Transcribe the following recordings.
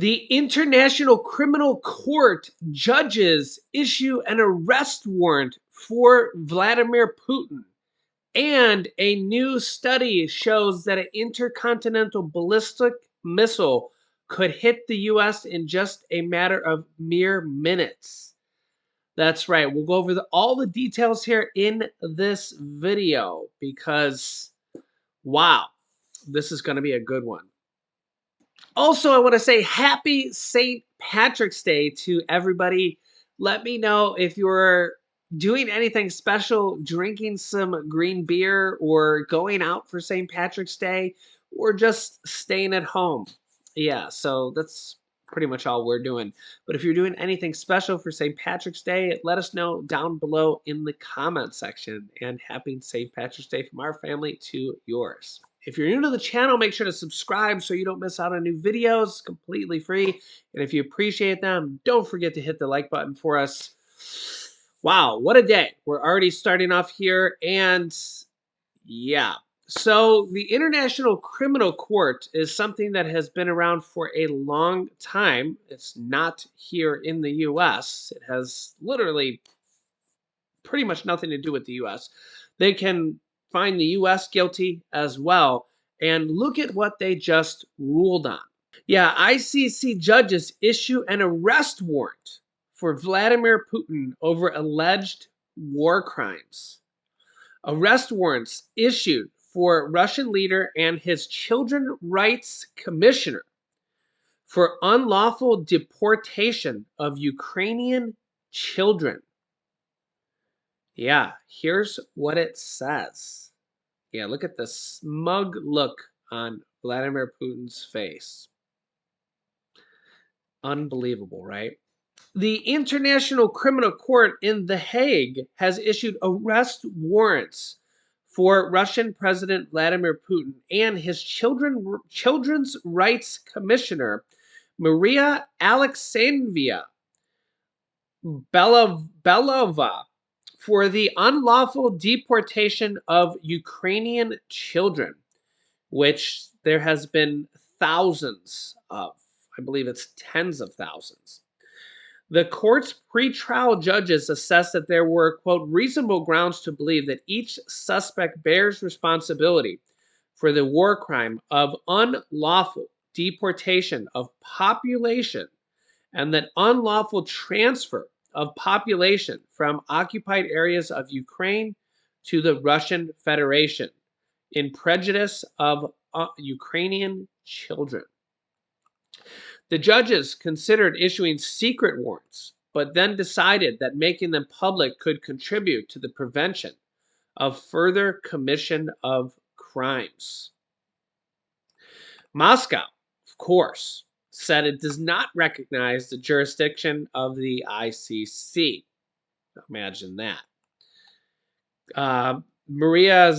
The International Criminal Court judges issue an arrest warrant for Vladimir Putin. And a new study shows that an intercontinental ballistic missile could hit the US in just a matter of mere minutes. That's right. We'll go over all the details here in this video because, wow, this is going to be a good one. Also, I want to say happy St. Patrick's Day to everybody. Let me know if you're doing anything special, drinking some green beer, or going out for St. Patrick's Day, or just staying at home. Yeah, so that's pretty much all we're doing. But if you're doing anything special for St. Patrick's Day, let us know down below in the comment section. And happy St. Patrick's Day from our family to yours. If you're new to the channel, make sure to subscribe so you don't miss out on new videos, completely free. And if you appreciate them, don't forget to hit the like button for us. Wow, what a day. We're already starting off here, and yeah. So the International Criminal Court is something that has been around for a long time. It's not here in the US. It has literally pretty much nothing to do with the US. They can find the US guilty as well. And look at what they just ruled on. Yeah, ICC judges issue an arrest warrant for Vladimir Putin over alleged war crimes. Arrest warrants issued for Russian leader and his children rights commissioner for unlawful deportation of Ukrainian children. Yeah, here's what it says. Yeah, look at the smug look on Vladimir Putin's face. Unbelievable, right? The International Criminal Court in The Hague has issued arrest warrants for Russian President Vladimir Putin and his children's rights commissioner, Maria Alexeyevna Belova, for the unlawful deportation of Ukrainian children, which there has been thousands of. I believe it's tens of thousands. The court's pretrial judges assessed that there were, quote, reasonable grounds to believe that each suspect bears responsibility for the war crime of unlawful deportation of population and that unlawful transfer of population from occupied areas of Ukraine to the Russian Federation in prejudice of Ukrainian children. The judges considered issuing secret warrants, but then decided that making them public could contribute to the prevention of further commission of crimes. Moscow, of course, said it does not recognize the jurisdiction of the ICC. Imagine that. Maria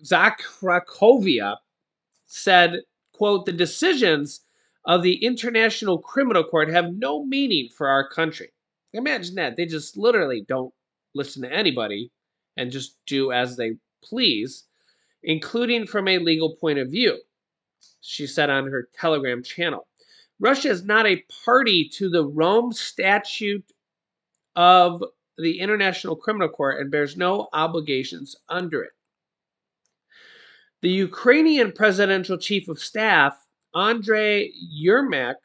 Zakharova said, quote, the decisions of the International Criminal Court have no meaning for our country. Imagine that. They just literally don't listen to anybody and just do as they please, including from a legal point of view, she said on her Telegram channel. Russia is not a party to the Rome Statute of the International Criminal Court and bears no obligations under it. The Ukrainian presidential chief of staff, Andriy Yermak,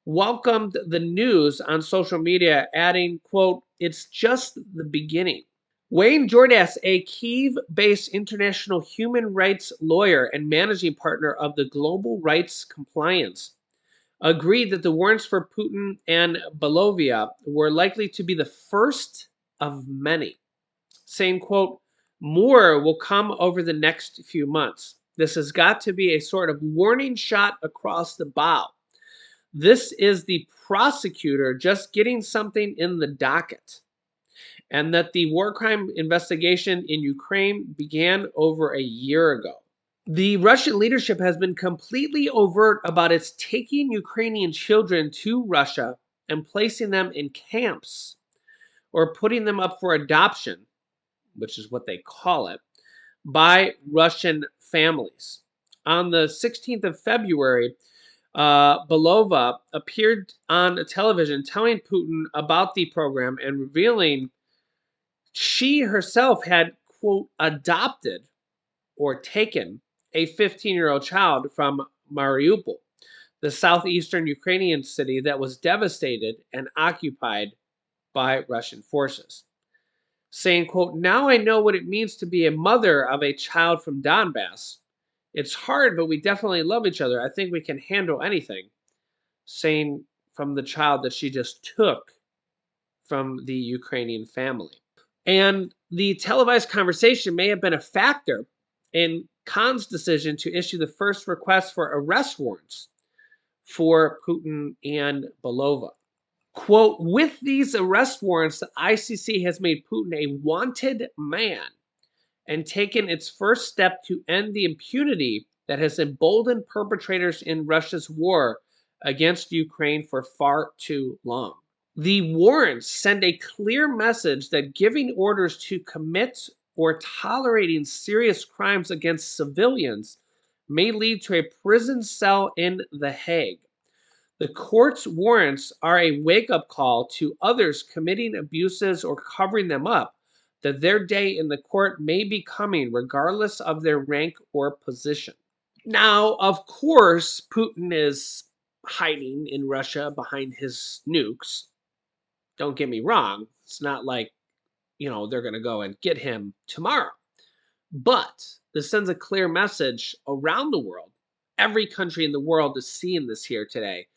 welcomed the news on social media, adding, quote, it's just the beginning. Wayne Jordas, a Kyiv-based international human rights lawyer and managing partner of the Global Rights Compliance, agreed that the warrants for Putin and Belovia were likely to be the first of many, saying, quote, more will come over the next few months. This has got to be a sort of warning shot across the bow. This is the prosecutor just getting something in the docket, and that the war crime investigation in Ukraine began over a year ago. The Russian leadership has been completely overt about its taking Ukrainian children to Russia and placing them in camps or putting them up for adoption, which is what they call it, by Russian families. On the 16th of February, Belova appeared on television telling Putin about the program and revealing she herself had, quote, adopted or taken a 15-year-old child from Mariupol, the southeastern Ukrainian city that was devastated and occupied by Russian forces, saying, quote, now I know what it means to be a mother of a child from Donbass. It's hard, but we definitely love each other. I think we can handle anything, saying from the child that she just took from the Ukrainian family. And the televised conversation may have been a factor in Khan's decision to issue the first request for arrest warrants for Putin and Belova. Quote, with these arrest warrants, the ICC has made Putin a wanted man and taken its first step to end the impunity that has emboldened perpetrators in Russia's war against Ukraine for far too long. The warrants send a clear message that giving orders to commit or tolerating serious crimes against civilians may lead to a prison cell in The Hague. The court's warrants are a wake-up call to others committing abuses or covering them up, that their day in the court may be coming regardless of their rank or position. Now, of course, Putin is hiding in Russia behind his nukes. Don't get me wrong. It's not like, they're going to go and get him tomorrow. But this sends a clear message around the world. Every country in the world is seeing this here today.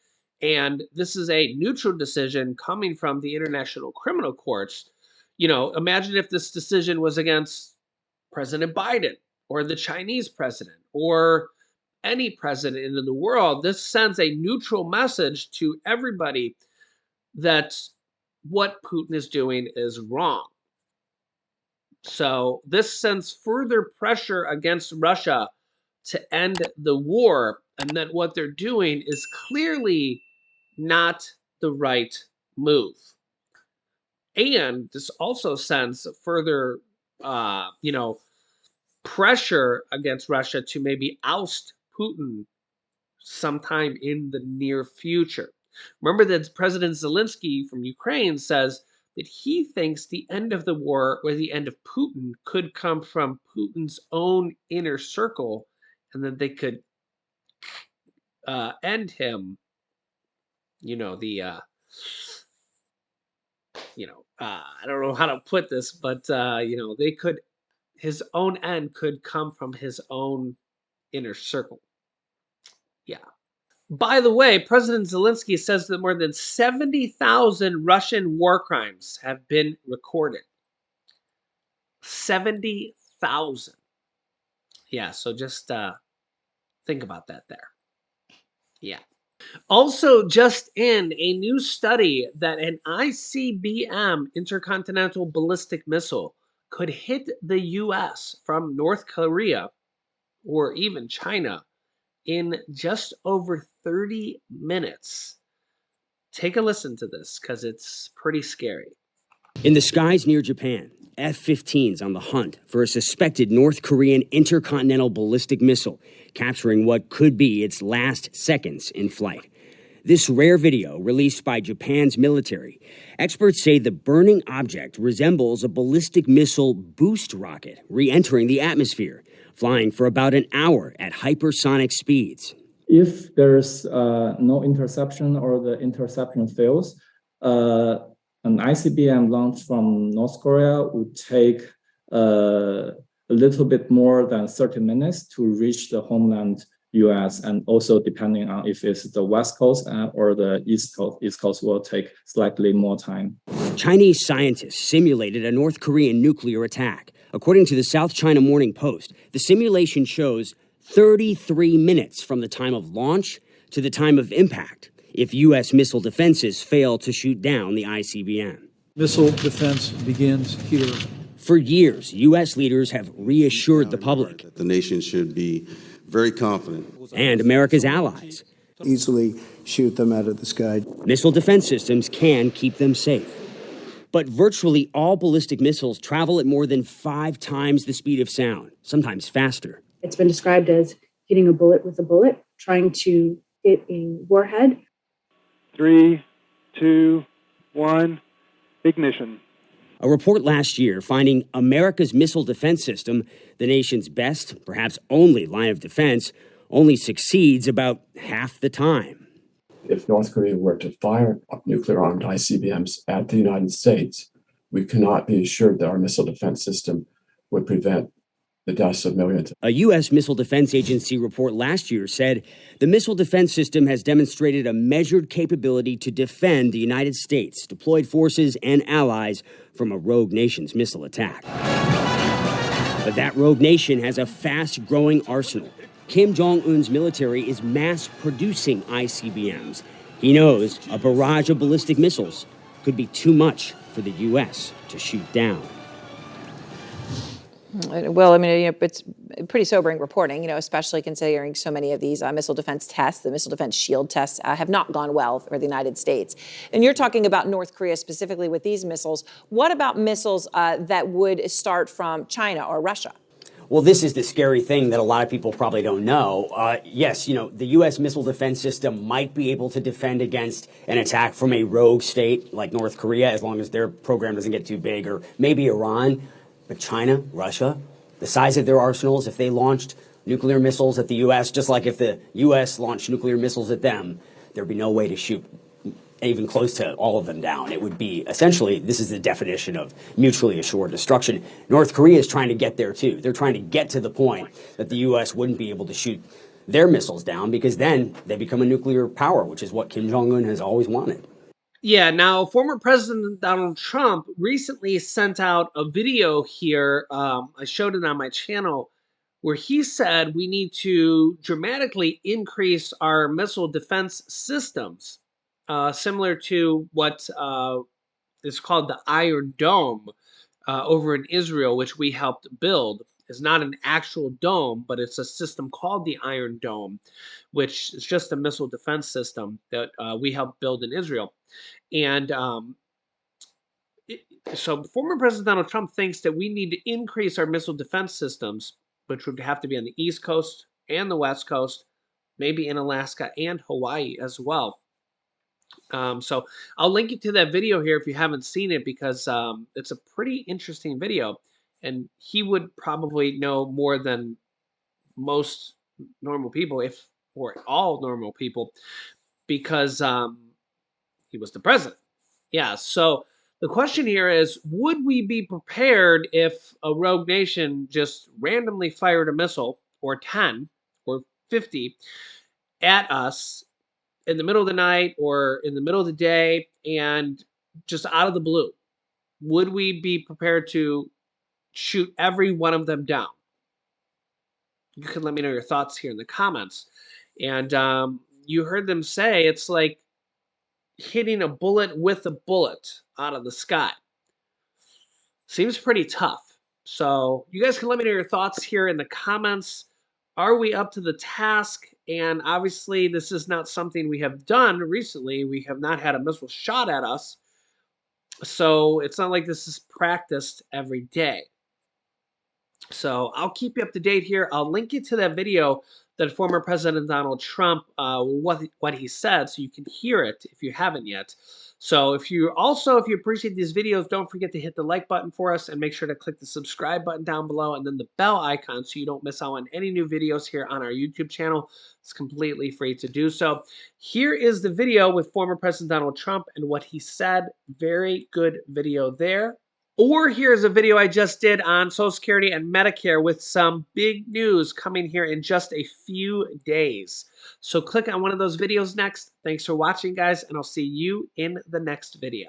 And this is a neutral decision coming from the International Criminal Courts. Imagine if this decision was against President Biden or the Chinese president or any president in the world. This sends a neutral message to everybody that what Putin is doing is wrong. So this sends further pressure against Russia to end the war, and that what they're doing is clearly not the right move. And this also sends further, pressure against Russia to maybe oust Putin sometime in the near future. Remember that President Zelensky from Ukraine says that he thinks the end of the war or the end of Putin could come from Putin's own inner circle, and that they could end him. I don't know how to put this, but his own end could come from his own inner circle. Yeah. By the way, President Zelensky says that more than 70,000 Russian war crimes have been recorded. 70,000. Yeah, so just think about that there. Yeah. Also, just in a new study that an ICBM, intercontinental ballistic missile, could hit the US from North Korea or even China in just over 30 minutes. Take a listen to this because it's pretty scary. In the skies near Japan, F-15s on the hunt for a suspected North Korean intercontinental ballistic missile, capturing what could be its last seconds in flight. This rare video, released by Japan's military, experts say the burning object resembles a ballistic missile boost rocket re-entering the atmosphere, flying for about an hour at hypersonic speeds. If there's no interception or the interception fails, an ICBM launch from North Korea would take a little bit more than 30 minutes to reach the homeland US, and also depending on if it's the West Coast or the East Coast will take slightly more time. Chinese scientists simulated a North Korean nuclear attack. According to the South China Morning Post, the simulation shows 33 minutes from the time of launch to the time of impact if U.S. missile defenses fail to shoot down the ICBM. Missile defense begins here. For years, U.S. leaders have reassured the public. The nation should be very confident. And America's allies. Easily shoot them out of the sky. Missile defense systems can keep them safe. But virtually all ballistic missiles travel at more than 5 times the speed of sound, sometimes faster. It's been described as hitting a bullet with a bullet, trying to rocket warhead. 3, 2, 1, ignition. A report last year finding America's missile defense system, the nation's best, perhaps only line of defense, only succeeds about half the time. If North Korea were to fire nuclear-armed ICBMs at the United States, we cannot be assured that our missile defense system would prevent the deaths of millions. A U.S. Missile Defense Agency report last year said the missile defense system has demonstrated a measured capability to defend the United States, deployed forces, and allies from a rogue nation's missile attack. But that rogue nation has a fast-growing arsenal. Kim Jong-un's military is mass-producing ICBMs. He knows a barrage of ballistic missiles could be too much for the U.S. to shoot down. Well, I mean, it's pretty sobering reporting, especially considering so many of these missile defense tests, the missile defense shield tests, have not gone well for the United States. And you're talking about North Korea specifically with these missiles. What about missiles that would start from China or Russia? Well, this is the scary thing that a lot of people probably don't know. Yes, the U.S. missile defense system might be able to defend against an attack from a rogue state like North Korea, as long as their program doesn't get too big, or maybe Iran. But China, Russia, the size of their arsenals, if they launched nuclear missiles at the U.S., just like if the U.S. launched nuclear missiles at them, there'd be no way to shoot even close to all of them down. It would be essentially, this is the definition of mutually assured destruction. North Korea is trying to get there too. They're trying to get to the point that the U.S. wouldn't be able to shoot their missiles down, because then they become a nuclear power, which is what Kim Jong-un has always wanted. Yeah, now former President Donald Trump recently sent out a video here. I showed it on my channel where he said we need to dramatically increase our missile defense systems, similar to what is called the Iron Dome over in Israel, which we helped build. It's not an actual dome, but it's a system called the Iron Dome, which is just a missile defense system that we helped build in Israel. And so former President Donald Trump thinks that we need to increase our missile defense systems, which would have to be on the East Coast and the West Coast, maybe in Alaska and Hawaii as well. So I'll link you to that video here if you haven't seen it, because it's a pretty interesting video. And he would probably know more than most normal people, or all normal people, because he was the president. Yeah, so the question here is, would we be prepared if a rogue nation just randomly fired a missile, or 10, or 50, at us in the middle of the night or in the middle of the day, and just out of the blue? Would we be prepared to shoot every one of them down? You can let me know your thoughts here in the comments. And you heard them say it's like hitting a bullet with a bullet out of the sky. Seems pretty tough. So you guys can let me know your thoughts here in the comments. Are we up to the task? And obviously this is not something we have done recently. We have not had a missile shot at us. So it's not like this is practiced every day. So I'll keep you up to date here. I'll link you to that video that former President Donald Trump, what he said, so you can hear it if you haven't yet. So if you appreciate these videos, don't forget to hit the like button for us, and make sure to click the subscribe button down below and then the bell icon so you don't miss out on any new videos here on our YouTube channel. It's completely free to do so. Here is the video with former President Donald Trump and what he said. Very good video there. Or here's a video I just did on Social Security and Medicare with some big news coming here in just a few days. So click on one of those videos next. Thanks for watching, guys, and I'll see you in the next video.